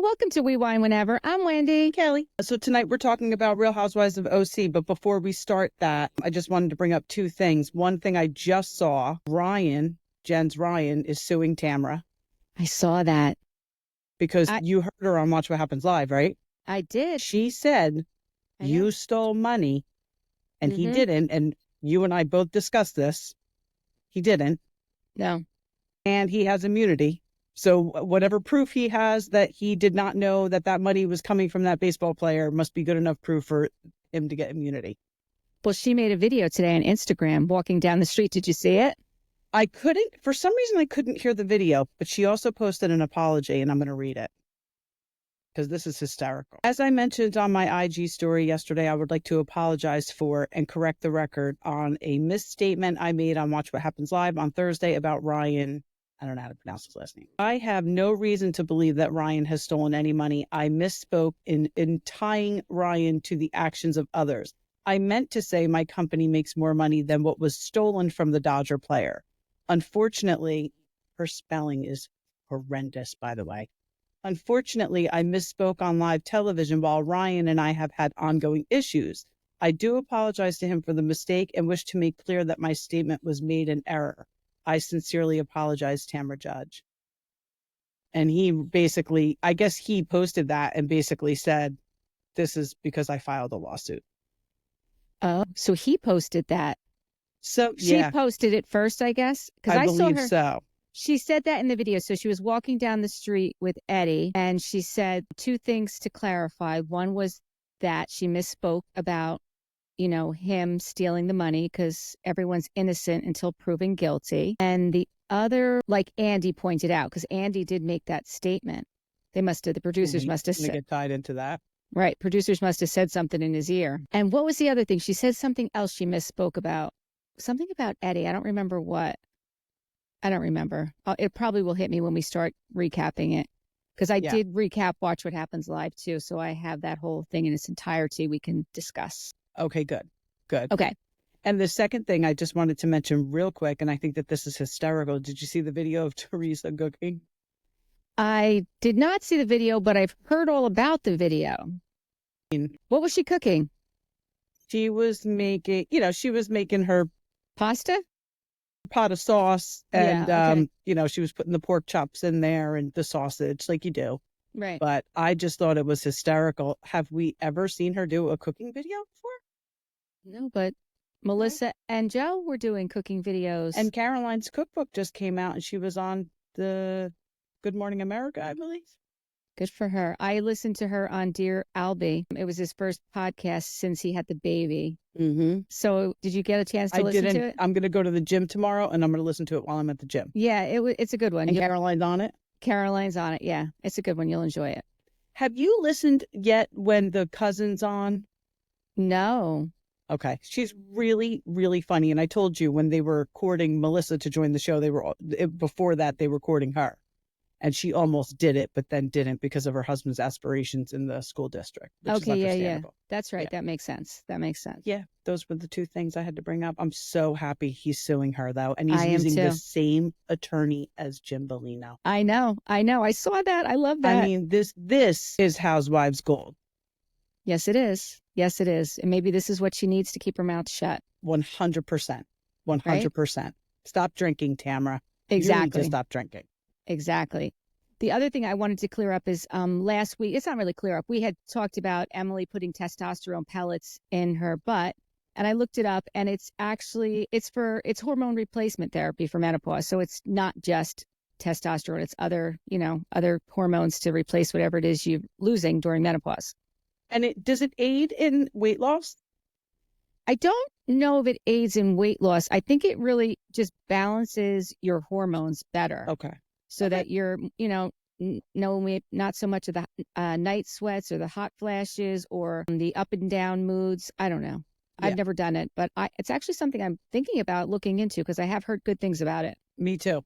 welcome to We Wine Whenever. I'm Wendy. Kelly. So tonight we're talking about Real Housewives of OC, but before we start that, I just wanted to bring up two things. One thing I just saw, Jenn's Ryan is suing Tamra. I saw that. Because you heard her on Watch What Happens Live, right? I did. She said you stole money and he didn't, and you and I both discussed this. He didn't. No. And he has immunity. So whatever proof he has that he did not know that that money was coming from that baseball player must be good enough proof for him to get immunity. Well, she made a video today on Instagram walking down the street. Did you see it? For some reason, I couldn't hear the video, but she also posted an apology, and I'm going to read it because this is hysterical. As I mentioned on my IG story yesterday, I would like to apologize for and correct the record on a misstatement I made on Watch What Happens Live on Thursday about Ryan. I don't know how to pronounce his last name. I have no reason to believe that Ryan has stolen any money. I misspoke in tying Ryan to the actions of others. I meant to say my company makes more money than what was stolen from the Dodger player. Unfortunately, her spelling is horrendous, by the way. Unfortunately, I misspoke on live television while Ryan and I have had ongoing issues. I do apologize to him for the mistake and wish to make clear that my statement was made in error. I sincerely apologize, Tamra Judge. And he basically, I guess he posted that and basically said, this is because I filed a lawsuit. Oh, so he posted that. So she posted it first, I guess, because I believe saw her. So. She said that in the video. So she was walking down the street with Eddie, and she said two things to clarify. One was that she misspoke about, him stealing the money because everyone's innocent until proven guilty. And the other, like Andy pointed out, because Andy did make that statement. The producers must have said. Get tied into that. Right. Producers must have said something in his ear. And what was the other thing? She said something else she misspoke about. Something about Eddie. I don't remember what. I don't remember. It probably will hit me when we start recapping it. Because I did recap Watch What Happens Live, too. So I have that whole thing in its entirety we can discuss. Okay, good. Good. Okay. And the second thing I just wanted to mention real quick, and I think that this is hysterical. Did you see the video of Teresa cooking? I did not see the video, but I've heard all about the video. What was she cooking? She was making, her pasta? Pot of sauce, and she was putting the pork chops in there and the sausage like you do. Right. But I just thought it was hysterical. Have we ever seen her do a cooking video before? No, but Melissa and Joe were doing cooking videos. And Caroline's cookbook just came out, and she was on the Good Morning America, I believe. Good for her. I listened to her on Dear Albie. It was his first podcast since he had the baby. Mm-hmm. So did you get a chance to listen to it? I'm going to go to the gym tomorrow, and I'm going to listen to it while I'm at the gym. Yeah, it's a good one. And Caroline's on it? Caroline's on it, yeah. It's a good one. You'll enjoy it. Have you listened yet when the cousin's on? No. Okay. She's really, really funny. And I told you when they were courting Melissa to join the show, before that, they were courting her. And she almost did it, but then didn't because of her husband's aspirations in the school district. Okay, yeah. That's right. Yeah. That makes sense. Yeah, those were the two things I had to bring up. I'm so happy he's suing her, though. And he's using the same attorney as Jim Bellino. I know. I saw that. I love that. I mean, this is Housewives gold. Yes, it is. And maybe this is what she needs to keep her mouth shut. 100%. 100%. Right? Stop drinking, Tamra. Exactly. You need to stop drinking. Exactly. The other thing I wanted to clear up is last week, it's not really clear up. We had talked about Emily putting testosterone pellets in her butt. And I looked it up, and it's hormone replacement therapy for menopause. So it's not just testosterone. It's other hormones to replace whatever it is you're losing during menopause. And does it aid in weight loss? I don't know if it aids in weight loss. I think it really just balances your hormones better. Okay. So that you're, not so much of the night sweats or the hot flashes or the up and down moods. I don't know. Yeah. I've never done it, but it's actually something I'm thinking about looking into because I have heard good things about it. Me too.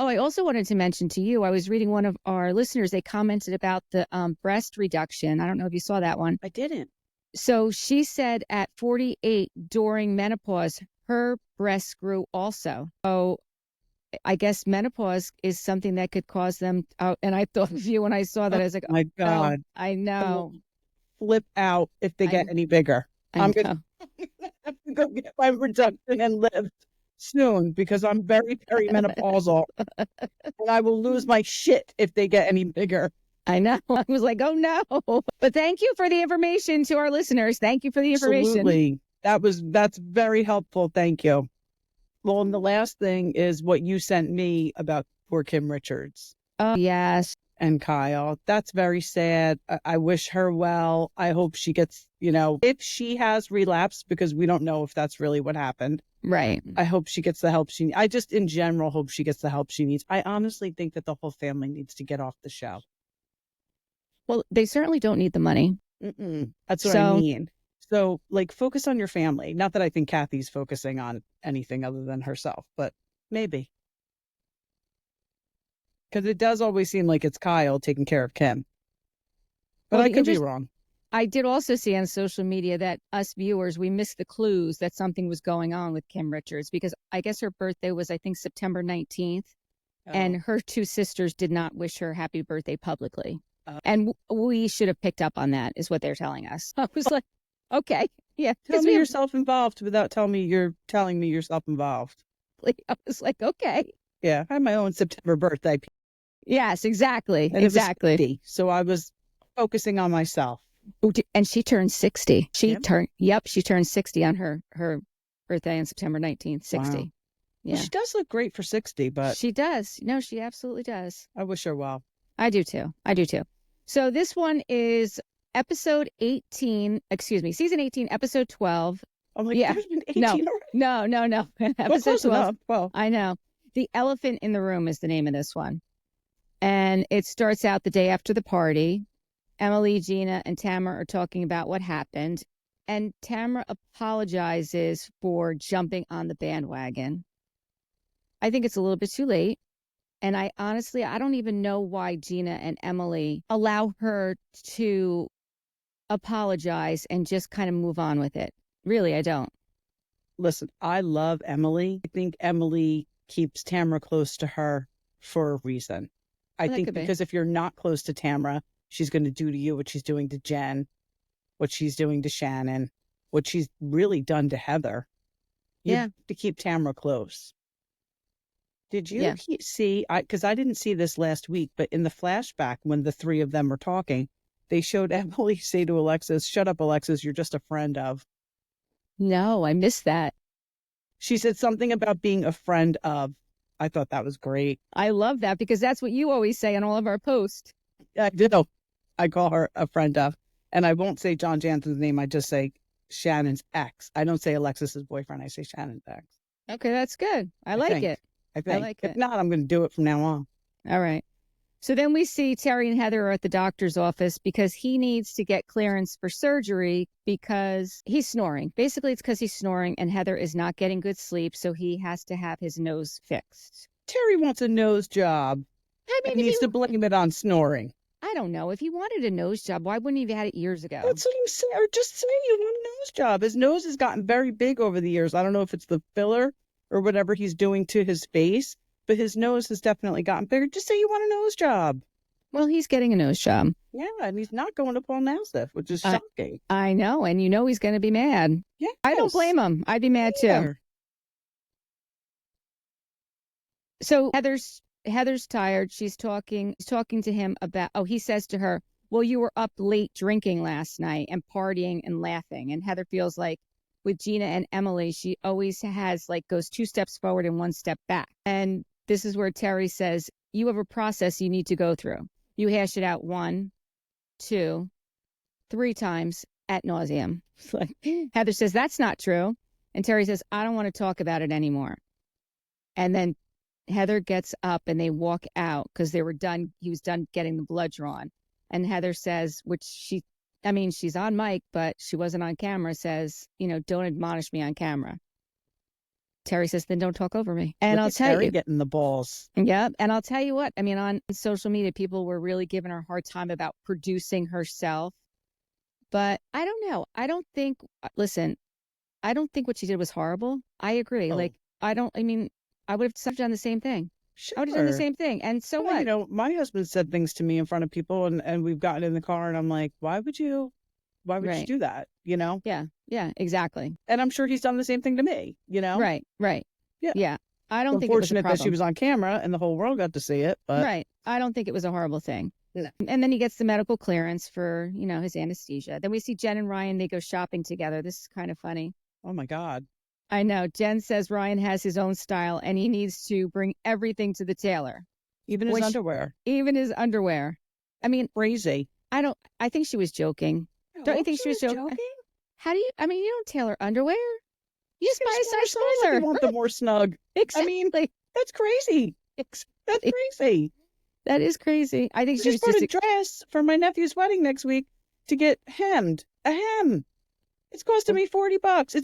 Oh, I also wanted to mention to you, I was reading one of our listeners. They commented about the breast reduction. I don't know if you saw that one. I didn't. So she said at 48 during menopause, her breasts grew also. So I guess menopause is something that could cause them out. And I thought of you when I saw that. I was like, My no, God. I know. Flip out if they get any bigger. I I'm know. going to have to go get my reduction and live soon because I'm very perimenopausal. And I will lose my shit if they get any bigger. I know. I was like, oh no. But thank you for the information to our listeners. Thank you for the information. Absolutely. That's very helpful. Thank you. Well, and the last thing is what you sent me about poor Kim Richards. Oh, yes. And Kyle. That's very sad. I wish her well. I hope she gets, if she has relapsed, because we don't know if that's really what happened. Right. I hope she gets the help she needs. I just, in general, hope she gets the help she needs. I honestly think that the whole family needs to get off the show. Well, they certainly don't need the money. That's what I mean. So, focus on your family. Not that I think Kathy's focusing on anything other than herself, but maybe. Because it does always seem like it's Kyle taking care of Kim. But I could be wrong. I did also see on social media that us viewers, we missed the clues that something was going on with Kim Richards because I guess her birthday was, I think, September 19th. Oh. And her two sisters did not wish her happy birthday publicly. And we should have picked up on that, is what they're telling us. I was like, okay, yeah. Tell me you're self-involved without telling me you're self-involved. I was like, okay. Yeah, I had my own September birthday. Yes, exactly. And exactly. So I was focusing on myself. And she turned 60. She turned 60 on her birthday on September 19th, 60. Wow. Yeah. Well, she does look great for 60, but she does. No, she absolutely does. I wish her well. I do too. So this one is season 18, episode 12. I'm like, there's been 18 already? No. Episode 12. Well, I know. The Elephant in the Room is the name of this one. And it starts out the day after the party. Emily, Gina, and Tamra are talking about what happened. And Tamra apologizes for jumping on the bandwagon. I think it's a little bit too late. And I don't even know why Gina and Emily allow her to apologize and just kind of move on with it. Really, I don't. Listen, I love Emily. I think Emily keeps Tamra close to her for a reason. I think because if you're not close to Tamra, she's going to do to you what she's doing to Jen, what she's doing to Shannon, what she's really done to Heather. You have to keep Tamra close. Did you see, because I didn't see this last week, but in the flashback when the three of them were talking, they showed Emily say to Alexis, "Shut up, Alexis, you're just a friend of." No, I missed that. She said something about being a friend of. I thought that was great. I love that because that's what you always say on all of our posts. I do. I call her a friend of. And I won't say John Jansen's name. I just say Shannon's ex. I don't say Alexis's boyfriend. I say Shannon's ex. Okay, that's good. I like it. I like it. If not, I'm going to do it from now on. All right. So then we see Terry and Heather are at the doctor's office because he needs to get clearance for surgery because he's snoring. Basically, it's because he's snoring and Heather is not getting good sleep, so he has to have his nose fixed. Terry wants a nose job. I mean, he needs to blame it on snoring. I don't know. If he wanted a nose job, why wouldn't he have had it years ago? That's what I'm saying. Or just say you want a nose job. His nose has gotten very big over the years. I don't know if it's the filler or whatever he's doing to his face, but his nose has definitely gotten bigger. Just say you want a nose job. Well, he's getting a nose job. Yeah, and he's not going to Paul Nassif, which is shocking. I know, and you know he's going to be mad. Yeah, I don't blame him. I'd be mad too. So Heather's tired. She's talking to him about, he says to her, well, you were up late drinking last night and partying and laughing. And Heather feels like with Gina and Emily, she always goes 2 steps forward and 1 step back. And this is where Terry says, you have a process you need to go through. You hash it out 1, 2, 3 times ad nauseum. Heather says, that's not true. And Terry says, I don't want to talk about it anymore. And then Heather gets up and they walk out because he was done getting the blood drawn. And Heather says, she's on mic, but she wasn't on camera, says, don't admonish me on camera. Terry says, then don't talk over me. And I'll tell you, getting the balls. Yeah. And I'll tell you what, on social media, people were really giving her a hard time about producing herself. But I don't know. I don't think what she did was horrible. I agree. I would have done the same thing. Sure. I would have done the same thing. And so Well, what? My husband said things to me in front of people, and we've gotten in the car, and I'm like, why would you Right. do that? Yeah. Yeah, exactly. And I'm sure he's done the same thing to me, Right. Right. Yeah. Yeah. I don't think it was a Unfortunate that she problem. was on camera and the whole world got to see it, but Right. I don't think it was a horrible thing. No. And then he gets the medical clearance for, his anesthesia. Then we see Jenn and Ryan. They go shopping together. This is kind of funny. Oh my God. I know. Jenn says Ryan has his own style and he needs to bring everything to the tailor. Even his underwear. Even his underwear. I mean, Crazy. I think she was joking. Don't you think she was joking? How do you, you don't tailor underwear. You just buy a size smaller. If you want them more snug. Exactly. That's crazy. That's crazy. That is crazy. I think she was just bought a dress for my nephew's wedding next week to get hemmed. A hem. It's costing me $40.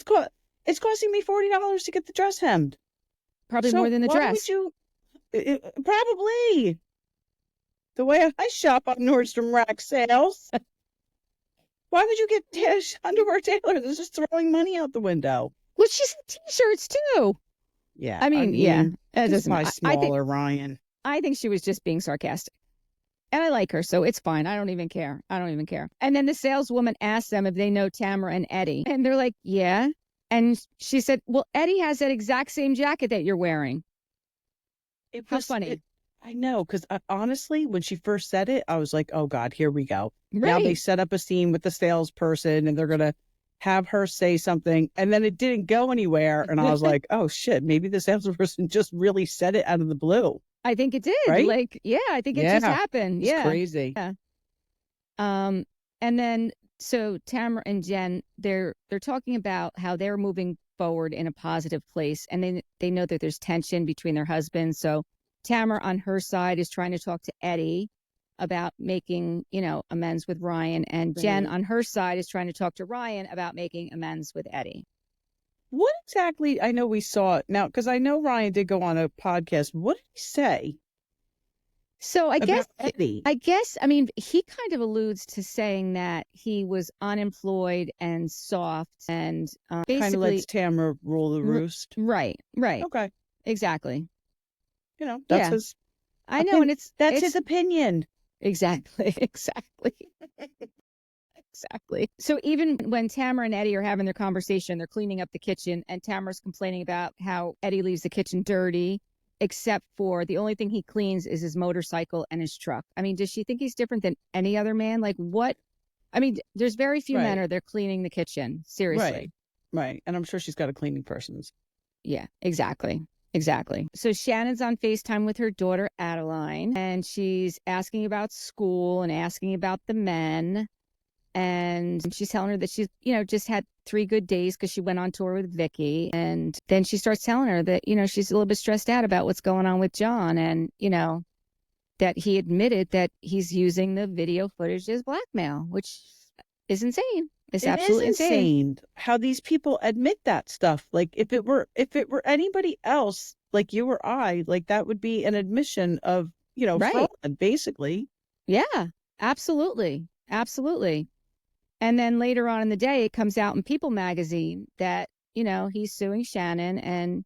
It's costing me $40 to get the dress hemmed. Probably more than the dress. Probably. The way I shop on Nordstrom Rack sales. Why would you get underwear tailored? It's just throwing money out the window. Well, she said t-shirts too. Yeah. I mean yeah. That doesn't my smaller Ryan. I think she was just being sarcastic. And I like her, so it's fine. I don't even care. And then the saleswoman asked them if they know Tamra and Eddie. And they're like, yeah. And she said, well, Eddie has that exact same jacket that you're wearing. How funny. I know, because honestly, when she first said it, I was like, oh, God, here we go. Right. Now they set up a scene with the salesperson and they're going to have her say something. And then it didn't go anywhere. And I was like, oh, shit, maybe the salesperson just really said it out of the blue. I think it did. Right? Like, yeah, I think it just happened. It's crazy. Yeah. And then so Tamra and Jenn, they're talking about how they're moving forward in a positive place, and they know that there's tension between their husbands. So Tamra on her side is trying to talk to Eddie about making, amends with Ryan, and Jenn on her side is trying to talk to Ryan about making amends with Eddie. What exactly, I know we saw it now, because I know Ryan did go on a podcast. What did he say? So I guess, Eddie? he kind of alludes to saying that he was unemployed and soft and basically kind of lets Tamra rule the roost. Right. Okay. Exactly. That's his. I know, and that's his opinion. Exactly. Exactly. So even when Tamra and Eddie are having their conversation, they're cleaning up the kitchen, and Tamra's complaining about how Eddie leaves the kitchen dirty, except for the only thing he cleans is his motorcycle and his truck. I mean, does she think he's different than any other man? Like what? I mean, there's very few men are there cleaning the kitchen. Seriously. Right. And I'm sure she's got a cleaning person's. Yeah, exactly. So Shannon's on FaceTime with her daughter, Adeline, and she's asking about school and asking about the men. And she's telling her that she's, just had 3 good days because she went on tour with Vicky. And then she starts telling her that, she's a little bit stressed out about what's going on with John. And, that he admitted that he's using the video footage as blackmail, which is insane. It's absolutely insane. How these people admit that stuff. Like if it were anybody else, like you or I, like that would be an admission of, fraud, basically. Yeah, absolutely. And then later on in the day, it comes out in People magazine that, he's suing Shannon. And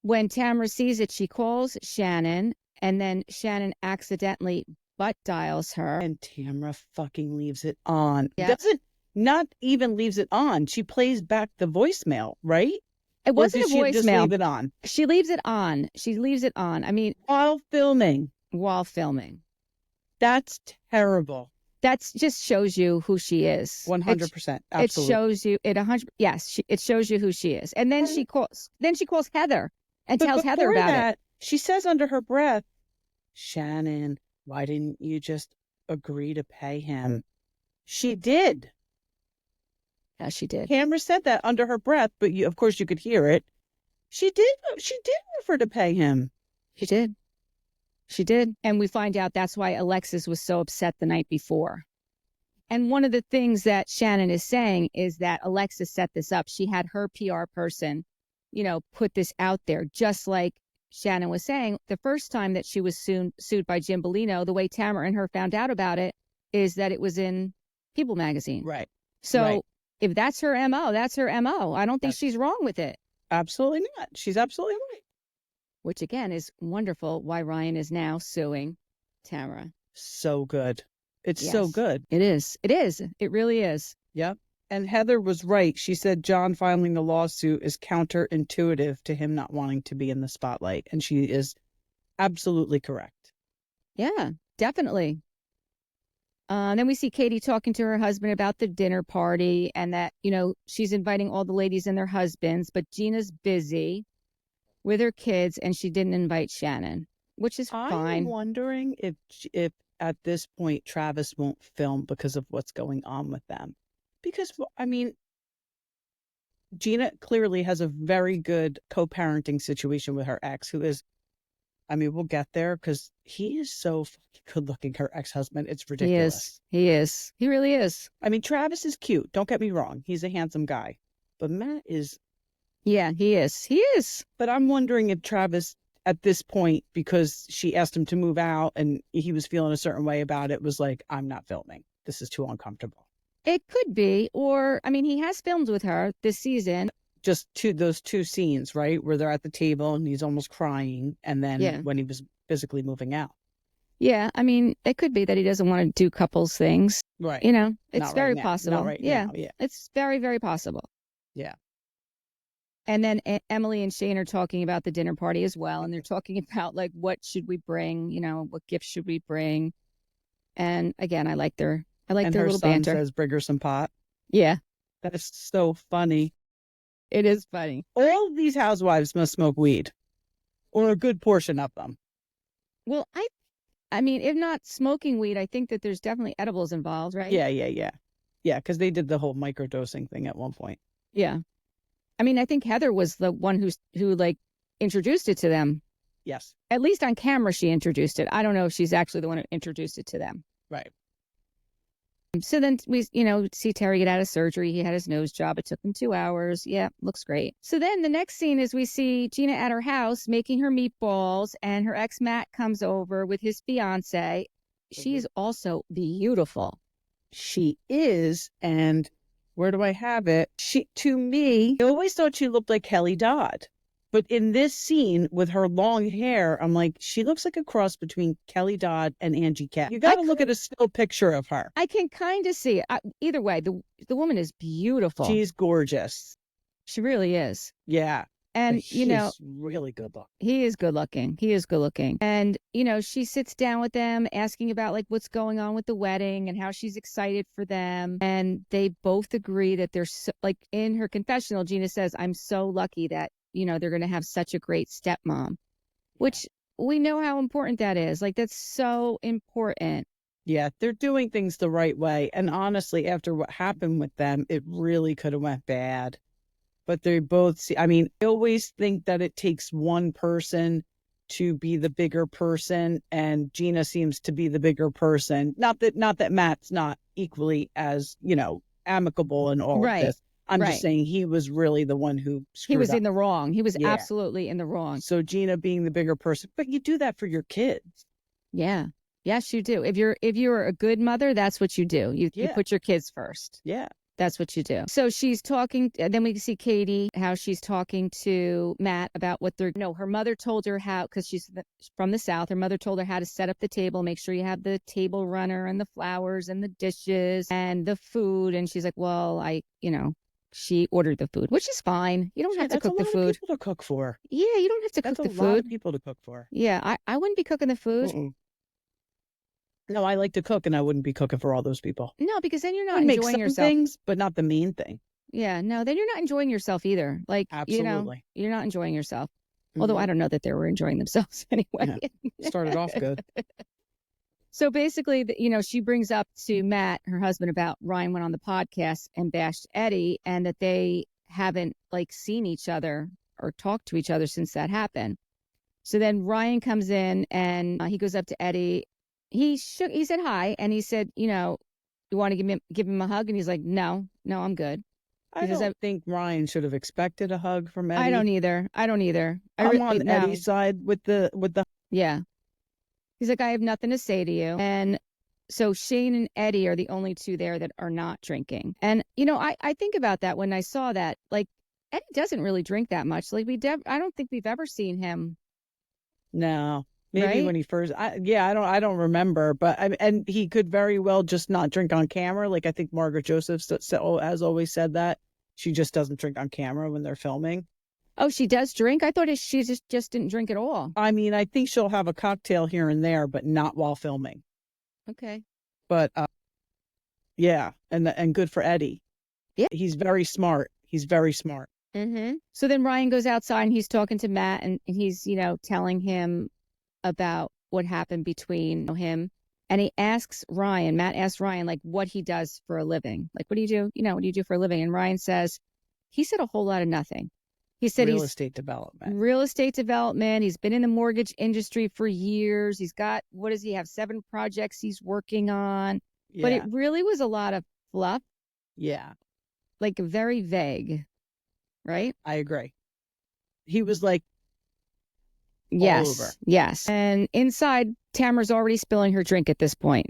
when Tamra sees it, she calls Shannon, and then Shannon accidentally butt dials her. And Tamra fucking leaves it on. Yeah. Not even leaves it on. She plays back the voicemail, right? It wasn't a voicemail. Just leave it on? She leaves it on. I mean, while filming. That's terrible. That just shows you who she is. 100%. Absolutely. It shows you it 100. Yes, it shows you who she is. And then she calls Heather and tells Heather about it. She says under her breath, Shannon, why didn't you just agree to pay him? She did. Yeah, she did. Tamra said that under her breath, but of course you could hear it. She did offer to pay him. She did. And we find out that's why Alexis was so upset the night before. And one of the things that Shannon is saying is that Alexis set this up. She had her PR person, put this out there, just like Shannon was saying. The first time that she was sued by Jim Bellino, the way Tamra and her found out about it is that it was in People magazine. Right. So if that's her MO, that's her MO. I don't think she's wrong with it. Absolutely not. She's absolutely right. which again is wonderful why Ryan is now suing Tamra. So good. It's so Yes. good. It is. It is. It really is. Yep. And Heather was right. She said John filing the lawsuit is counterintuitive to him not wanting to be in the spotlight. And she is absolutely correct. Yeah, definitely. Then we see Katie talking to her husband about the dinner party and that, she's inviting all the ladies and their husbands, but Gina's busy with her kids and she didn't invite Shannon, which is fine. I'm wondering if at this point Travis won't film because of what's going on with them. Because, I mean, Gina clearly has a very good co-parenting situation with her ex, who is, I mean, we'll get there because he is so good looking, her ex-husband. It's ridiculous. He is. He really is. I mean, Travis is cute. Don't get me wrong. He's a handsome guy. But Matt is. Yeah, he is. He is. But I'm wondering if Travis, at this point, because she asked him to move out and he was feeling a certain way about it, was like, I'm not filming. This is too uncomfortable. It could be. Or, I mean, he has filmed with her this season. Just those two scenes, right? Where they're at the table and he's almost crying. And then when he was physically moving out. Yeah. I mean, it could be that he doesn't want to do couples things. Right. It's very possible. Not right now. Yeah. It's very, very possible. Yeah. And then Emily and Shane are talking about the dinner party as well. And they're talking about, like, what should we bring? What gifts should we bring? And again, I like their little banter. Says, bring her some pot. Yeah. That is so funny. It is funny. All of these housewives must smoke weed. Or a good portion of them. Well, I mean, if not smoking weed, I think that there's definitely edibles involved, right? Yeah. Yeah, because they did the whole microdosing thing at one point. Yeah. I mean, I think Heather was the one who like introduced it to them. Yes. At least on camera, she introduced it. I don't know if she's actually the one who introduced it to them. Right. So then we, see Terry get out of surgery. He had his nose job. It took him 2 hours. Yeah, looks great. So then the next scene is we see Gina at her house making her meatballs, and her ex Matt comes over with his fiance. She's also beautiful. She is, and where do I have it? To me, I always thought she looked like Kelly Dodd. But in this scene with her long hair, I'm like, she looks like a cross between Kelly Dodd and Angie Cat. You got to look at a still picture of her. I can kind of see it. Either way, the woman is beautiful. She's gorgeous. She really is. Yeah. And, she's really good looking. He is good looking. He is good looking. And, she sits down with them asking about, like, what's going on with the wedding and how she's excited for them. And they both agree that they're like, in her confessional, Gina says, I'm so lucky that, they're going to have such a great stepmom, which we know how important that is. Like, that's so important. Yeah, they're doing things the right way. And honestly, after what happened with them, it really could have went bad. But they both I always think that it takes one person to be the bigger person, and Gina seems to be the bigger person. Not that Matt's not equally as, amicable in all of this. I'm just saying he was really the one who screwed up. He was in the wrong. He was absolutely in the wrong. So Gina being the bigger person, but you do that for your kids. Yeah. Yes, you do. If you're a good mother, that's what you do. You put your kids first. Yeah. That's what you do. So she's talking, and then we see Katie, how she's talking to Matt about what her mother told her how, because she's from the South, her mother told her how to set up the table, make sure you have the table runner and the flowers and the dishes and the food. And she's like, well, she ordered the food, which is fine. You don't have to cook the food. That's a lot of people to cook for. Yeah, you don't have to cook the food. That's a lot of people to cook for. Yeah, I wouldn't be cooking the food. Mm-mm. No, I like to cook, and I wouldn't be cooking for all those people. No, because then you're not enjoying yourself. Things, but not the main thing. Yeah, no, then you're not enjoying yourself either. Like, absolutely, you're not enjoying yourself. Mm-hmm. Although I don't know that they were enjoying themselves anyway. Yeah. Started off good. So basically, she brings up to Matt, her husband, about Ryan went on the podcast and bashed Eddie, and that they haven't seen each other or talked to each other since that happened. So then Ryan comes in and he goes up to Eddie. He said hi, and he said, you want to give him a hug? And he's like, no, I'm good. I don't think Ryan should have expected a hug from Eddie. I don't either. I'm on Eddie's side with the. Yeah. He's like, I have nothing to say to you. And so Shane and Eddie are the only two there that are not drinking. And, I think about that when I saw that, Eddie doesn't really drink that much. I don't think we've ever seen him No, maybe right? when he first, I don't remember, but and he could very well just not drink on camera. Like I think Margaret Joseph has always said that she just doesn't drink on camera when they're filming. Oh, she does drink? I thought she just didn't drink at all. I mean, I think she'll have a cocktail here and there, but not while filming. Okay. But yeah, and good for Eddie. Yeah. He's very smart. He's very smart. Mm-hmm. So then Ryan goes outside and he's talking to Matt and he's, telling him about what happened between him. And Matt asks Ryan, like, what he does for a living. Like, what do you do? What do you do for a living? And Ryan says, he said a whole lot of nothing. He said real estate development. He's been in the mortgage industry for years. He's got, what does he have? 7 projects he's working on. Yeah. But it really was a lot of fluff. Yeah. Like very vague. Right? I agree. He was like, yes, all over. Yes. And inside, Tamra's already spilling her drink at this point.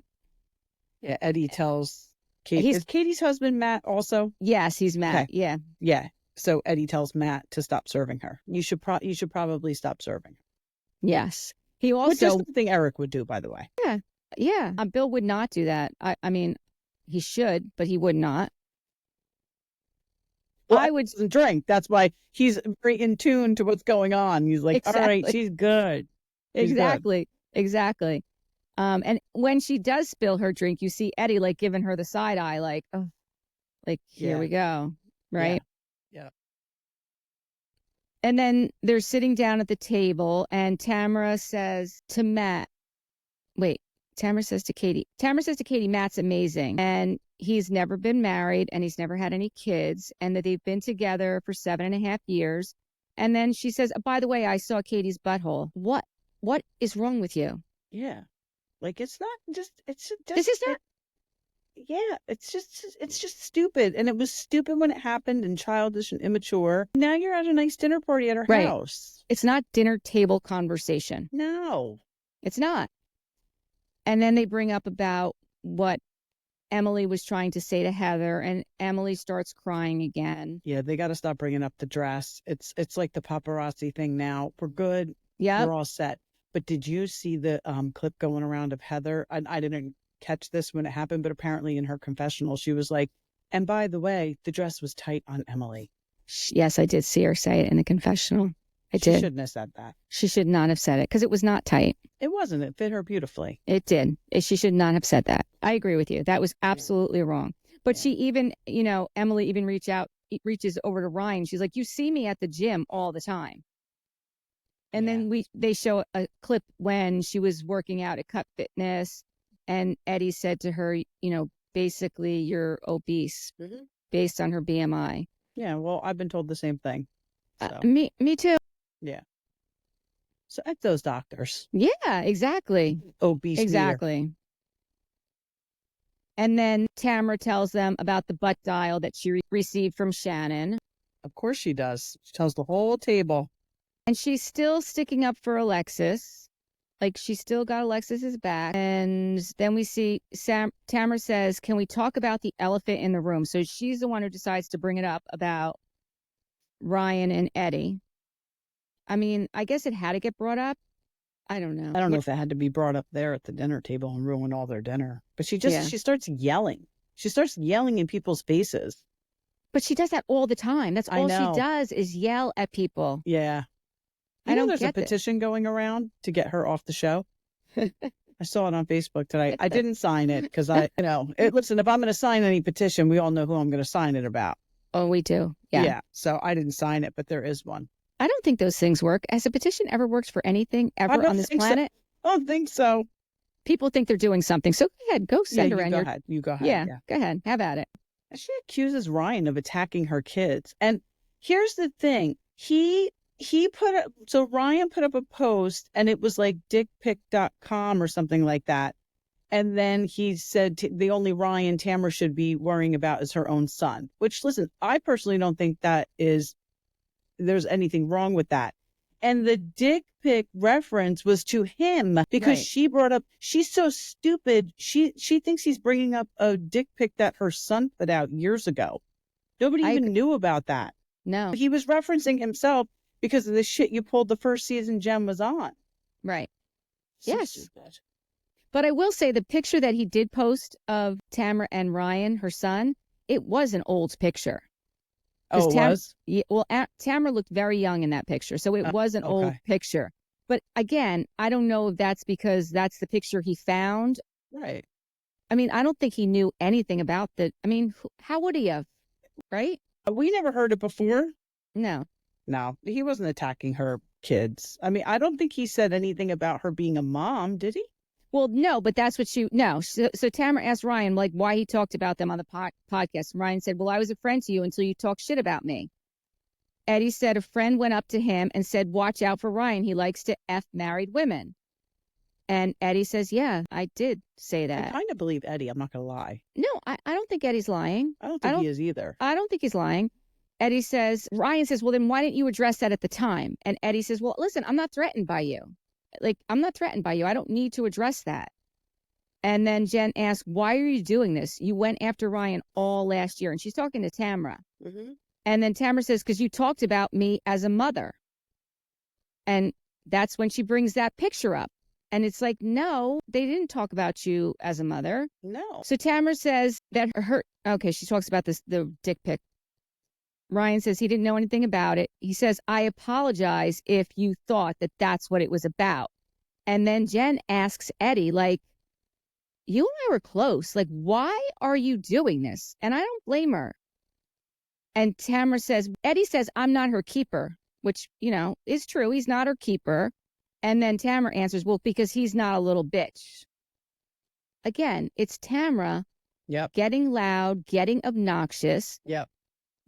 Yeah, Eddie tells Katie. Is Katie's husband Matt also? Yes, he's Matt. Okay. Yeah. Yeah. So Eddie tells Matt to stop serving her. You should probably stop serving her. Yes. He also, which is something Eric would do, by the way. Yeah. Yeah. Bill would not do that. I mean, he should, but he would not. Well, I would drink. That's why he's very in tune to what's going on. He's like, exactly. All right, she's good. Exactly. And when she does spill her drink, you see Eddie like giving her the side eye, like, oh, like, here we go. Right. Yeah. And then they're sitting down at the table and Tamra says to Katie, Matt's amazing. And he's never been married and he's never had any kids and that they've been together for 7.5 years. And then she says, by the way, I saw Katie's butthole. What is wrong with you? Yeah. Like it's just stupid. And it was stupid when it happened and childish and immature. Now you're at a nice dinner party at her house. It's not dinner table conversation. No. It's not. And then they bring up about what Emily was trying to say to Heather, and Emily starts crying again. Yeah, they got to stop bringing up the dress. It's like the paparazzi thing now. We're good. Yeah, we're all set. But did you see the clip going around of Heather? I didn't catch this when it happened, but apparently in her confessional, she was like, and by the way, the dress was tight on Emily. Yes, I did see her say it in the confessional. I did. She shouldn't have said that. She should not have said it because it was not tight. It wasn't. It fit her beautifully. It did. She should not have said that. I agree with you. That was absolutely wrong. But she even, Emily even reaches over to Ryan. She's like, you see me at the gym all the time. And then they show a clip when she was working out at Cut Fitness and Eddie said to her, basically you're obese based on her BMI. Yeah, well, I've been told the same thing. So. Me too. Yeah. So at those doctors. Yeah, exactly. Obese. Exactly. Meter. And then Tamra tells them about the butt dial that she received from Shannon. Of course she does. She tells the whole table. And she's still sticking up for Alexis. Like she still got Alexis's back. And then we see Tamra says, can we talk about the elephant in the room? So she's the one who decides to bring it up about Ryan and Eddie. I mean, I guess it had to get brought up. I don't know. I don't know if it had to be brought up there at the dinner table and ruin all their dinner. But she starts yelling. She starts yelling in people's faces. But she does that all the time. That's all she does is yell at people. Yeah. I know there's a petition going around to get her off the show. I saw it on Facebook today. I didn't sign it because listen, if I'm going to sign any petition, we all know who I'm going to sign it about. Oh, we do. Yeah. Yeah. So I didn't sign it, but there is one. I don't think those things work. Has a petition ever worked for anything ever on this planet? So. I don't think so. People think they're doing something. So go ahead. Go send her in. You go ahead. Yeah, go ahead. Have at it. She accuses Ryan of attacking her kids. And here's the thing. Ryan put up a post and it was like dickpic.com or something like that. And then he said the only Ryan Tamra should be worrying about is her own son, which, listen, I personally don't think there's anything wrong with that. And the dick pic reference was to him because she brought up, she's so stupid. She thinks he's bringing up a dick pic that her son put out years ago. Nobody even knew about that. No. He was referencing himself because of the shit you pulled the first season Jen was on. Right. So Yes. stupid. But I will say the picture that he did post of Tamra and Ryan, her son, it was an old picture. Oh, it was? Yeah, well, Tamra looked very young in that picture, so it was an old Okay. picture. But again, I don't know if that's because that's the picture he found. Right. I mean, I don't think he knew anything about that. I mean, how would he have? Right? We never heard it before. No. No, he wasn't attacking her kids. I mean, I don't think he said anything about her being a mom, did he? Well, no, but that's what no. So Tamara asked Ryan, like, why he talked about them on the podcast. And Ryan said, well, I was a friend to you until you talked shit about me. Eddie said a friend went up to him and said, watch out for Ryan. He likes to F married women. And Eddie says, yeah, I did say I that. kind of believe Eddie. I'm not going to lie. No, I don't think Eddie's lying. I don't think he is either. I don't think he's lying. Eddie says, Ryan says, well, then why didn't you address that at the time? And Eddie says, well, listen, I'm not threatened by you. Like, I'm not threatened by you. I don't need to address that. And then Jen asked, why are you doing this? You went after Ryan all last year. And she's talking to Tamra. Mm-hmm. And then Tamra says, because you talked about me as a mother. And that's when she brings that picture up. And it's like, no, they didn't talk about you as a mother. No. So Tamra says that she talks about the dick pic. Ryan says he didn't know anything about it. He says, I apologize if you thought that that's what it was about. And then Jen asks Eddie, like, you and I were close. Like, why are you doing this? And I don't blame her. And Eddie says, I'm not her keeper, which, is true. He's not her keeper. And then Tamra answers, well, because he's not a little bitch. Again, it's Tamra getting loud, getting obnoxious. Yep.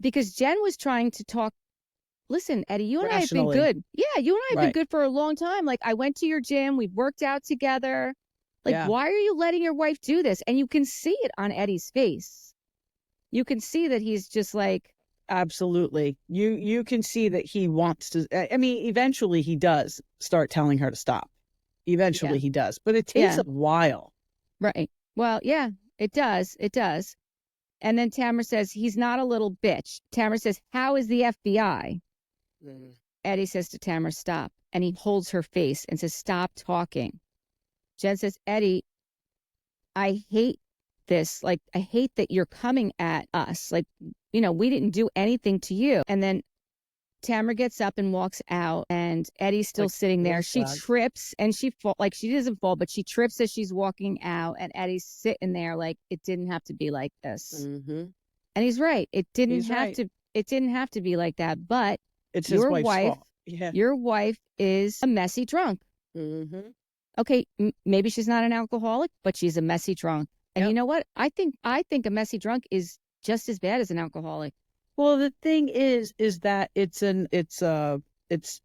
Because Jen was trying to talk. Listen, Eddie, you and I have been Rationally. good. Yeah, you and I have been good for a long time. Like, I went to your gym. We've worked out together. Like, why are you letting your wife do this? And you can see it on Eddie's face. You can see that he's just like. Absolutely. You can see that he wants to. I mean, eventually he does start telling her to stop. Eventually he does. But it takes a while. Right. Well, yeah, it does. It does. And then Tamra says, he's not a little bitch. Tamra says, how is the FBI? Eddie says to Tamra, stop. And he holds her face and says, stop talking. Jen says, Eddie, I hate this. Like, I hate that you're coming at us. Like, we didn't do anything to you. And then Tamra gets up and walks out, and Eddie's still sitting there. She trips and she doesn't fall, but she trips as she's walking out, and Eddie's sitting there like, it didn't have to be like this. Mm-hmm. And he's right. It didn't have to be like that. But it's his wife's fault. Yeah. Your wife is a messy drunk. Mm-hmm. Okay, maybe she's not an alcoholic, but she's a messy drunk. And you know what? I think a messy drunk is just as bad as an alcoholic. Well, the thing is that it's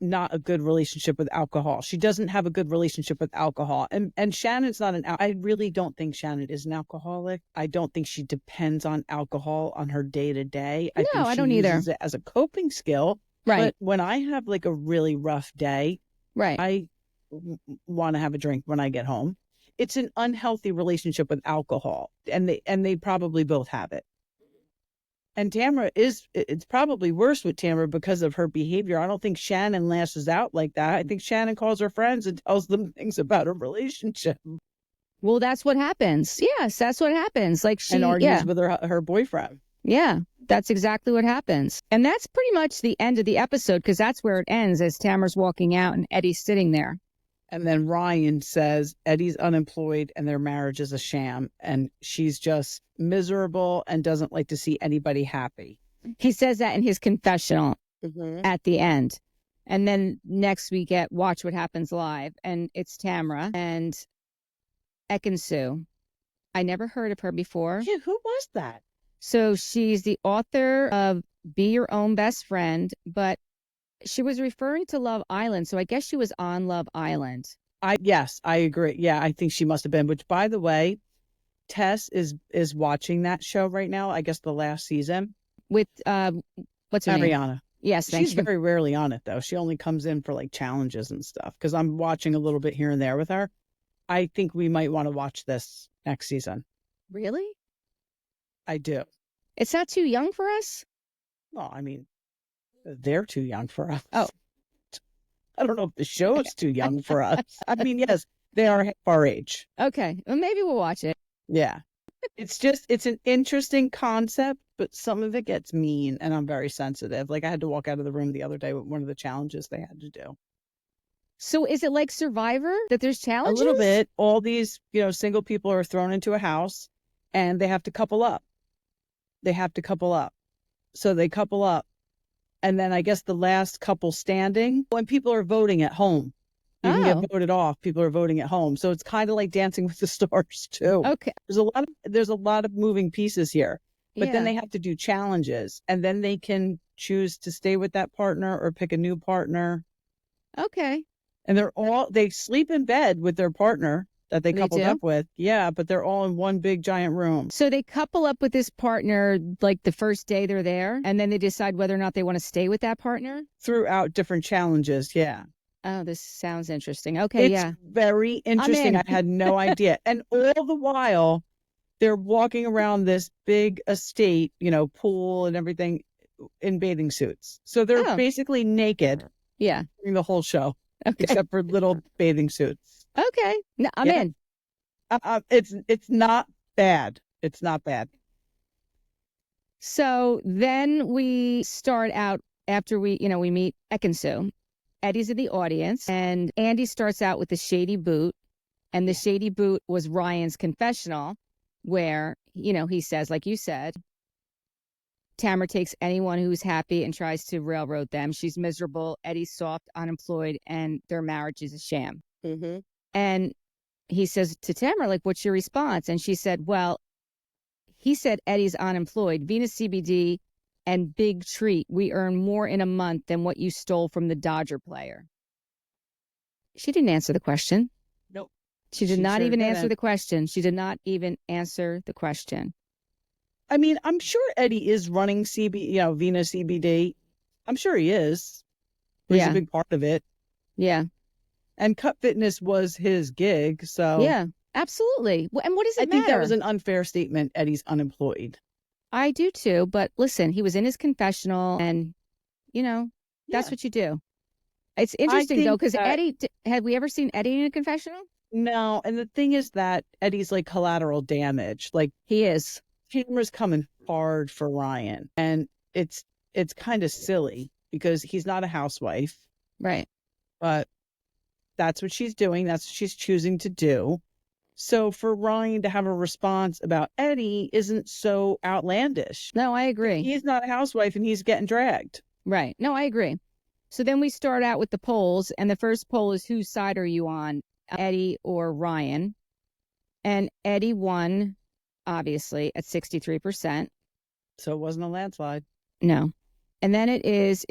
not a good relationship with alcohol. She doesn't have a good relationship with alcohol. And Shannon's not I really don't think Shannon is an alcoholic. I don't think she depends on alcohol on her day to day. I think she don't either. uses it as a coping skill. Right. But when I have like a really rough day, I want to have a drink when I get home. It's an unhealthy relationship with alcohol, and they probably both have it. And Tamra it's probably worse with Tamra because of her behavior. I don't think Shannon lashes out like that. I think Shannon calls her friends and tells them things about her relationship. Well, that's what happens. Yes, that's what happens. Like she argues with her boyfriend. Yeah, that's exactly what happens. And that's pretty much the end of the episode, because that's where it ends, as Tamra's walking out and Eddie's sitting there. And then Ryan says Eddie's unemployed and their marriage is a sham. And she's just miserable and doesn't like to see anybody happy. He says that in his confessional at the end. And then next we get Watch What Happens Live. And it's Tamra and Ekin-Su. I never heard of her before. Yeah, who was that? So she's the author of Be Your Own Best Friend, but she was referring to Love Island, so I guess she was on Love Island. Yes, I agree. Yeah, I think she must have been. Which, by the way, Tess is watching that show right now. I guess the last season with what's her name? Ariana. Yes, she's very rarely on it though. She only comes in for like challenges and stuff. Because I'm watching a little bit here and there with her. I think we might want to watch this next season. Really? I do. It's not too young for us? Well, I mean, they're too young for us. Oh. I don't know if the show is too young for us. I mean, yes, they are our age. Okay. Well, maybe we'll watch it. Yeah. It's an interesting concept, but some of it gets mean, and I'm very sensitive. Like, I had to walk out of the room the other day with one of the challenges they had to do. So is it like Survivor that there's challenges? A little bit. All these, single people are thrown into a house and they have to couple up. So they couple up. And then I guess the last couple standing, when people are voting at home, you can get voted off. People are voting at home. So it's kind of like Dancing with the Stars too. Okay. There's a lot of moving pieces here. But then they have to do challenges, and then they can choose to stay with that partner or pick a new partner. Okay. And they sleep in bed with their partner that they coupled up with. Yeah, but they're all in one big giant room. So they couple up with this partner like the first day they're there, and then they decide whether or not they want to stay with that partner? Throughout different challenges, yeah. Oh, this sounds interesting. Okay, it's very interesting. I had no idea. And all the while, they're walking around this big estate, pool and everything in bathing suits. So they're basically naked. Yeah. During the whole show, except for little bathing suits. Okay. No, I'm in. It's not bad. It's not bad. So then we start out after we meet Ekin-Su. Eddie's in the audience, and Andy starts out with the shady boot. And the shady boot was Ryan's confessional, where, he says, like you said, Tamra takes anyone who's happy and tries to railroad them. She's miserable. Eddie's soft, unemployed, and their marriage is a sham. Mm-hmm. And he says to Tamra, like, what's your response? And she said, well, he said Eddie's unemployed. Venus CBD and Big Treat. We earn more in a month than what you stole from the Dodger player. She didn't answer the question. Nope. She did not even answer the question. She did not even answer the question. I mean, I'm sure Eddie is running Venus CBD. I'm sure he is. He's a big part of it. Yeah. And Cut Fitness was his gig, so. Yeah, absolutely. And what does it matter? I think that was an unfair statement, Eddie's unemployed. I do too, but listen, he was in his confessional, and, that's what you do. It's interesting, though, because Eddie, had we ever seen Eddie in a confessional? No, and the thing is that Eddie's like collateral damage. Like, he is. Tamra's coming hard for Ryan, and it's kind of silly because he's not a housewife. Right. But that's what she's doing. That's what she's choosing to do. So for Ryan to have a response about Eddie isn't so outlandish. No, I agree. He's not a housewife and he's getting dragged. Right. No, I agree. So then we start out with the polls, and the first poll is, whose side are you on, Eddie or Ryan? And Eddie won, obviously, at 63%. So it wasn't a landslide. No. And then it is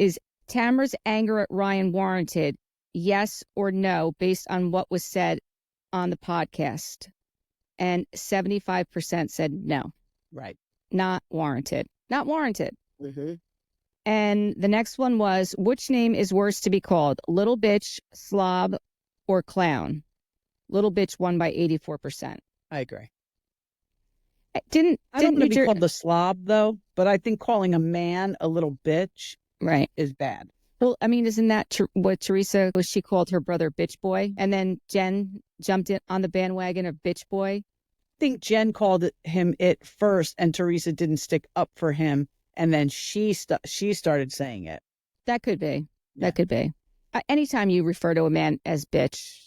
Tamra's anger at Ryan warranted, yes or no, based on what was said on the podcast? And 75% said no. Right. Not warranted. Not warranted. Mm-hmm. And the next one was, which name is worse to be called, little bitch, slob, or clown? Little bitch won by 84%. I agree. I don't want to be called the slob, though, but I think calling a man a little bitch is bad. Well, I mean, isn't that what Teresa was? She called her brother bitch boy, and then Jen jumped in on the bandwagon of bitch boy. I think Jen called him it first, and Teresa didn't stick up for him, and then she started saying it. That could be. Yeah. That could be. Anytime you refer to a man as bitch,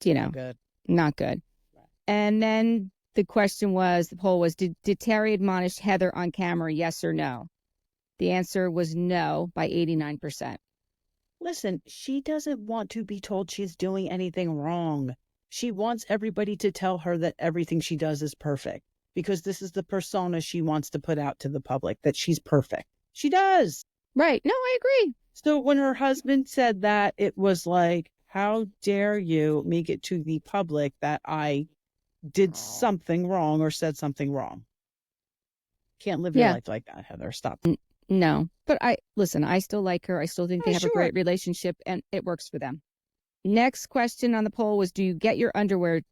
not good. Right. And then the poll was, did Terry admonish Heather on camera, yes or no? The answer was no by 89%. Listen, she doesn't want to be told she's doing anything wrong. She wants everybody to tell her that everything she does is perfect, because this is the persona she wants to put out to the public, that she's perfect. She does. Right. No, I agree. So when her husband said that, it was like, how dare you make it to the public that I did something wrong or said something wrong? Can't live your life like that, Heather. Stop. No, but I still like her. I still think they have a great relationship, and it works for them. Next question on the poll was, do you get your underwear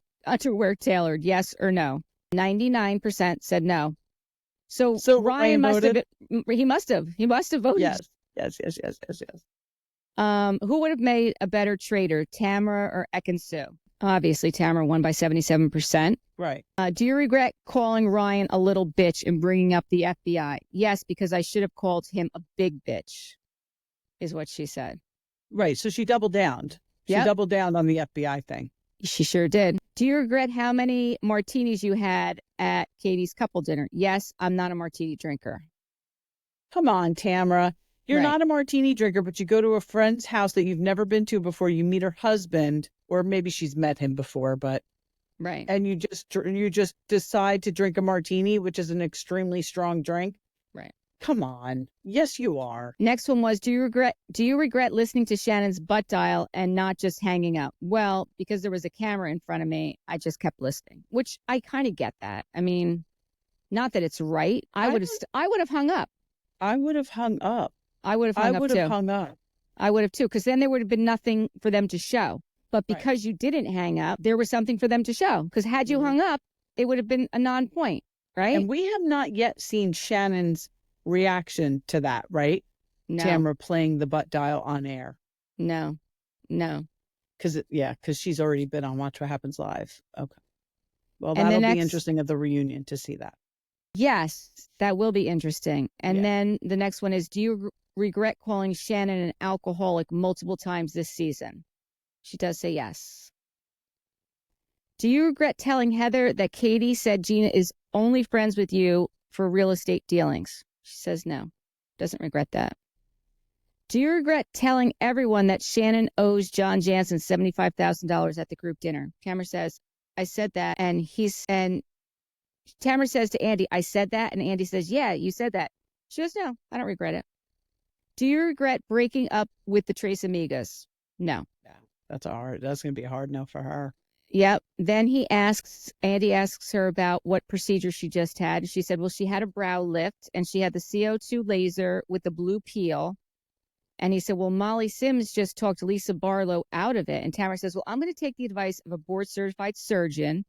tailored, yes or no? 99% said no. So Ryan must have voted. He must have voted. Yes. Who would have made a better trader, Tamra or Ekin-Su? Obviously, Tamra won by 77%. Right. Do you regret calling Ryan a little bitch and bringing up the FBI? Yes, because I should have called him a big bitch, is what she said. Right. So she doubled down. She Yep. doubled down on the FBI thing. She sure did. Do you regret how many martinis you had at Katie's couple dinner? Yes, I'm not a martini drinker. Come on, Tamra. You're Right. not a martini drinker, but you go to a friend's house that you've never been to before. You meet her husband, or maybe she's met him before, but Right. and you just decide to drink a martini, which is an extremely strong drink. Right. Come on. Yes, you are. Next one was, do you regret listening to Shannon's butt dial and not just hanging up? Well, because there was a camera in front of me, I just kept listening, which I kind of get that. I mean, not that it's right. I would have hung up. I would have hung up. I would have hung up too. I would have too, because then there would have been nothing for them to show. But because you didn't hang up, there was something for them to show. Because had you hung up, it would have been a non-point, right? And we have not yet seen Shannon's reaction to that, right? No. Tamra playing the butt dial on air. No. Because she's already been on Watch What Happens Live. Okay. Well, And that'll be interesting at the reunion to see that. Yes, that will be interesting. And then the next one is, do you regret calling Shannon an alcoholic multiple times this season? She does say yes. Do you regret telling Heather that Katie said Gina is only friends with you for real estate dealings? She says no. Doesn't regret that. Do you regret telling everyone that Shannon owes John Jansen $75,000 at the group dinner? Tamra says, I said that. And Tamra says to Andy, I said that. And Andy says, yeah, you said that. She goes, no, I don't regret it. Do you regret breaking up with the Tres Amigas? No. That's going to be a hard no for her. Yep. Then Andy asks her about what procedure she just had. She said, well, she had a brow lift and she had the CO2 laser with the blue peel. And he said, well, Molly Sims just talked Lisa Barlow out of it. And Tamara says, well, I'm going to take the advice of a board certified surgeon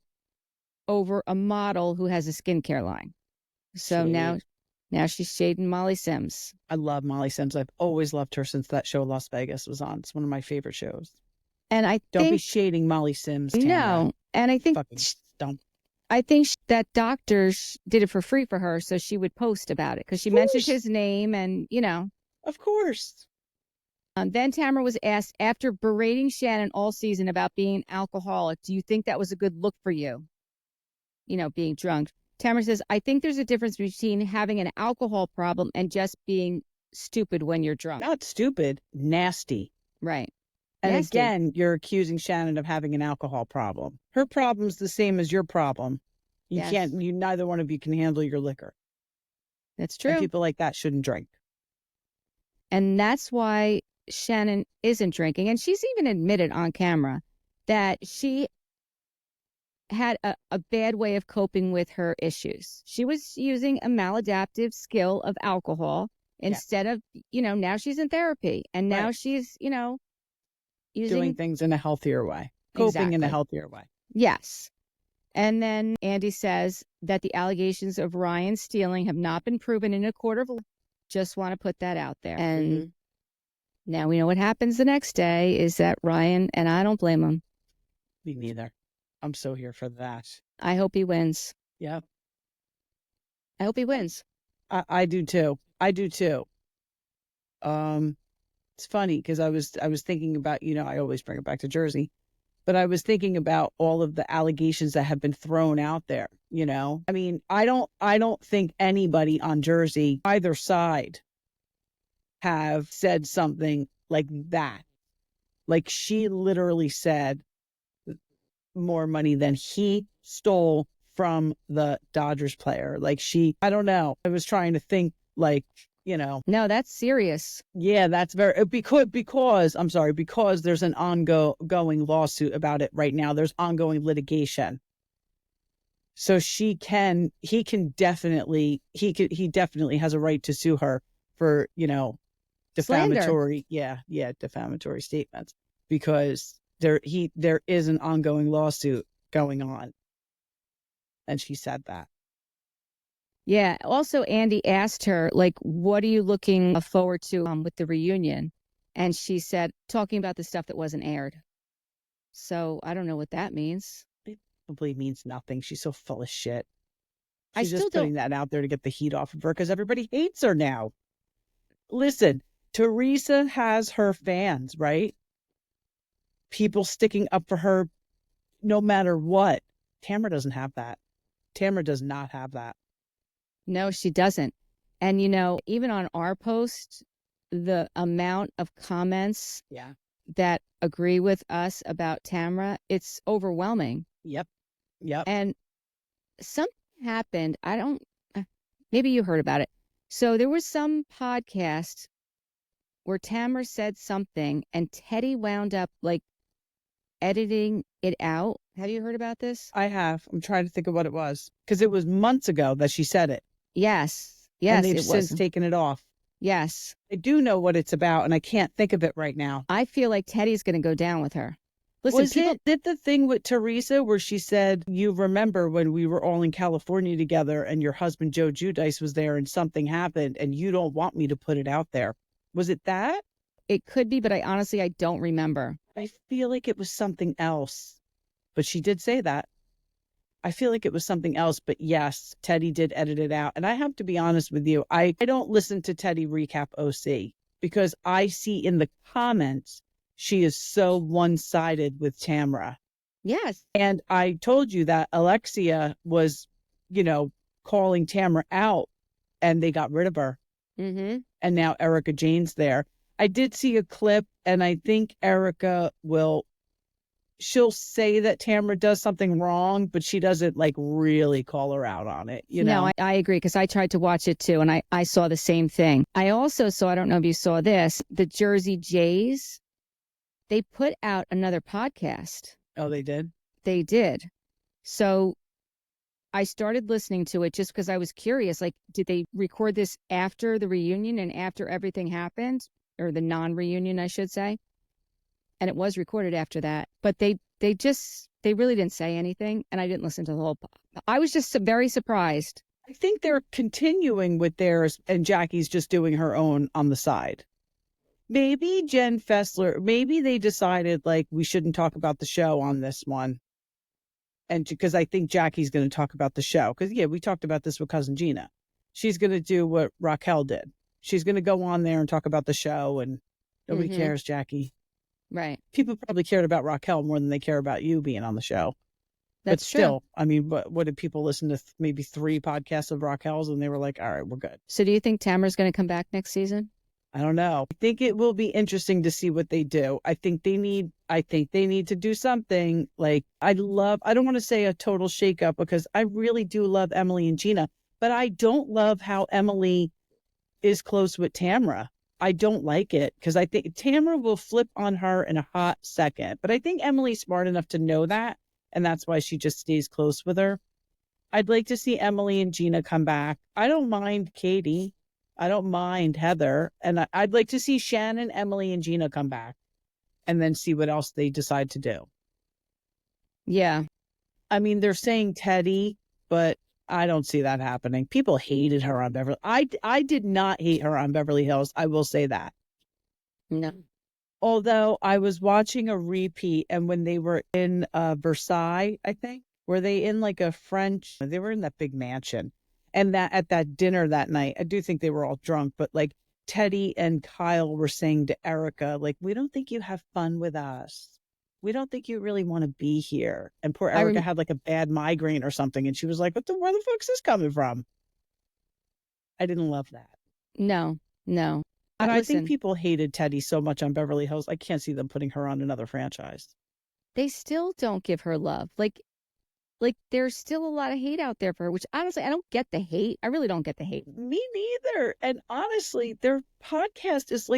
over a model who has a skincare line. So now she's shading Molly Sims. I love Molly Sims. I've always loved her since that show Las Vegas was on. It's one of my favorite shows. And don't be shading Molly Sims. Tamra. No, and I think that doctor did it for free for her, so she would post about it because she mentioned his name, and of course. Then Tamara was asked, after berating Shannon all season about being an alcoholic, do you think that was a good look for you? Being drunk. Tamara says, I think there's a difference between having an alcohol problem and just being stupid when you're drunk. Not stupid, nasty. Right. And again, you're accusing Shannon of having an alcohol problem. Her problem's the same as your problem. Neither one of you can handle your liquor. That's true. And people like that shouldn't drink. And that's why Shannon isn't drinking. And she's even admitted on camera that she had a bad way of coping with her issues. She was using a maladaptive skill of alcohol instead of, now she's in therapy. And now she's, doing things in a healthier way, coping in a healthier way. Yes. And then Andy says that the allegations of Ryan stealing have not been proven in a court of law. Just want to put that out there. And now we know what happens the next day is that Ryan, and I don't blame him. Me neither. I'm so here for that. I hope he wins. Yeah. I hope he wins. I do too. It's funny because I was thinking about, I always bring it back to Jersey, but I was thinking about all of the allegations that have been thrown out there, I mean, I don't think anybody on Jersey, either side, have said something like that. Like she literally said more money than he stole from the Dodgers player. Like I don't know. I was trying to think no, that's serious. Yeah, that's very because there's an ongoing lawsuit about it right now. There's ongoing litigation. So he definitely has a right to sue her for, defamatory, defamatory statements because there is an ongoing lawsuit going on. And she said that. Yeah. Also, Andy asked her, what are you looking forward to with the reunion? And she said, talking about the stuff that wasn't aired. So I don't know what that means. It probably means nothing. She's so full of shit. I She's still just putting that out there to get the heat off of her because everybody hates her now. Listen, Teresa has her fans, right? People sticking up for her no matter what. Tamra doesn't have that. Tamra does not have that. No, she doesn't. And, even on our post, the amount of comments that agree with us about Tamra, it's overwhelming. Yep. And something happened. Maybe you heard about it. So there was some podcast where Tamra said something and Teddy wound up editing it out. Have you heard about this? I have. I'm trying to think of what it was because it was months ago that she said it. Yes. And they've since taken it off. Yes. I do know what it's about and I can't think of it right now. I feel like Teddy's going to go down with her. Listen, did the thing with Teresa where she said, you remember when we were all in California together and your husband, Joe Giudice, was there and something happened and you don't want me to put it out there. Was it that? It could be, but I don't remember. I feel like it was something else, but she did say that. I feel like it was something else, but yes, Teddy did edit it out. And I have to be honest with you. I don't listen to Teddy recap OC because I see in the comments, she is so one-sided with Tamra. Yes. And I told you that Alexia was, calling Tamra out and they got rid of her. Mm-hmm. And now Erica Jane's there. I did see a clip and I think Erica she'll say that Tamra does something wrong, but she doesn't really call her out on it. No, I agree because I tried to watch it too. And I saw the same thing. I also saw, I don't know if you saw this, the Jersey Jays. They put out another podcast. Oh, they did? They did. So I started listening to it just because I was curious. Did they record this after the reunion and after everything happened? Or the non-reunion, I should say. And it was recorded after that. But they really didn't say anything. And I didn't listen to the whole. I was just very surprised. I think they're continuing with theirs and Jackie's just doing her own on the side. Maybe Jen Fessler, maybe they decided we shouldn't talk about the show on this one. And because I think Jackie's going to talk about the show. Because, we talked about this with Cousin Gina. She's going to do what Raquel did. She's going to go on there and talk about the show and nobody cares, Jackie. Right. People probably cared about Raquel more than they care about you being on the show. That's but still, true. I mean, what did people listen to maybe 3 podcasts of Raquel's and they were like, all right, we're good. So do you think Tamara's going to come back next season? I don't know. I think it will be interesting to see what they do. I think they need to do something I don't want to say a total shakeup because I really do love Emily and Gina, but I don't love how Emily is close with Tamra. I don't like it because I think Tamra will flip on her in a hot second, but I think Emily's smart enough to know that. And that's why she just stays close with her. I'd like to see Emily and Gina come back. I don't mind Katie. I don't mind Heather. And I'd like to see Shannon, Emily, and Gina come back and then see what else they decide to do. Yeah. I mean, they're saying Teddy, but I don't see that happening. People hated her on Beverly. I did not hate her on Beverly Hills. I will say that. No. Although I was watching a repeat and when they were in Versailles, I think, were they in they were in that big mansion. And that at that dinner that night, I do think they were all drunk, but Teddy and Kyle were saying to Erica, we don't think you have fun with us. We don't think you really want to be here. And poor Erica had a bad migraine or something. And she was like, where the fuck's this coming from? I didn't love that. No. And I think people hated Teddy so much on Beverly Hills. I can't see them putting her on another franchise. They still don't give her love. There's still a lot of hate out there for her, which honestly, I don't get the hate. I really don't get the hate. Me neither. And honestly, their podcast is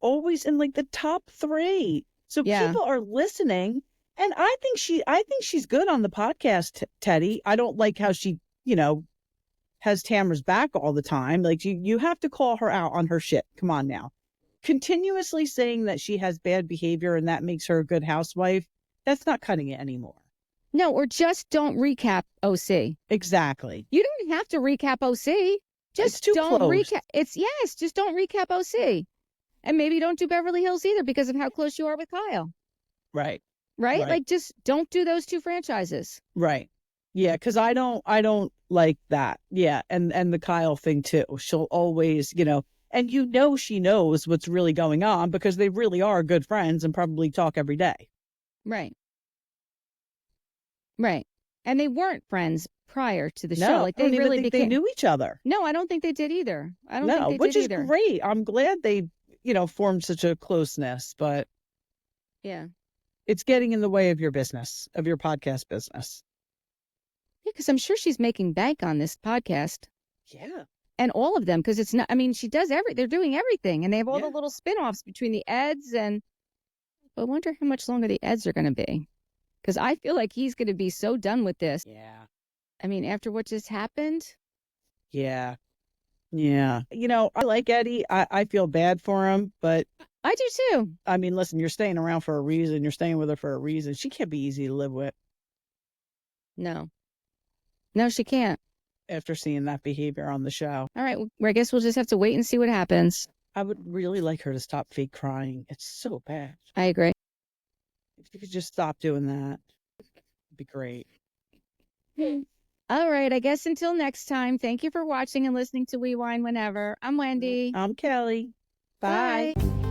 always in the top 3. So people are listening. And I think she's good on the podcast, Teddy. I don't like how she, has Tamra's back all the time. You have to call her out on her shit. Come on now. Continuously saying that she has bad behavior and that makes her a good housewife. That's not cutting it anymore. No, or just don't recap OC. Exactly. You don't have to recap OC. Just don't recap. Just don't recap OC. And maybe don't do Beverly Hills either because of how close you are with Kyle. Right. Right? Right. Like, just don't do those 2 franchises. Right. Yeah, because I don't like that. Yeah, and the Kyle thing too. She'll always, and she knows what's really going on because they really are good friends and probably talk every day. Right. Right. And they weren't friends prior to the show. No, Like, I don't they even really think became. they knew each other. No, I don't think they did either. I don't think No, they which did is either. great. I'm glad they, formed such a closeness, but Yeah. it's getting in the way of your business, of your podcast business. Yeah, because I'm sure she's making bank on this podcast. Yeah. And all of them, because it's not, I mean, she does they're doing everything. And they have all the little spin-offs between the Eds and I wonder how much longer the Eds are going to be. Because I feel like he's going to be so done with this. Yeah. I mean, after what just happened. Yeah. Yeah. I like Eddie. I feel bad for him, but I do too. I mean, listen, you're staying around for a reason. You're staying with her for a reason. She can't be easy to live with. No. No, she can't. After seeing that behavior on the show. All right. Well, I guess we'll just have to wait and see what happens. I would really like her to stop fake crying. It's so bad. I agree. If you could just stop doing that, it'd be great. All right. I guess until next time, thank you for watching and listening to We Wine Whenever. I'm Wendy. I'm Kelly. Bye. Bye.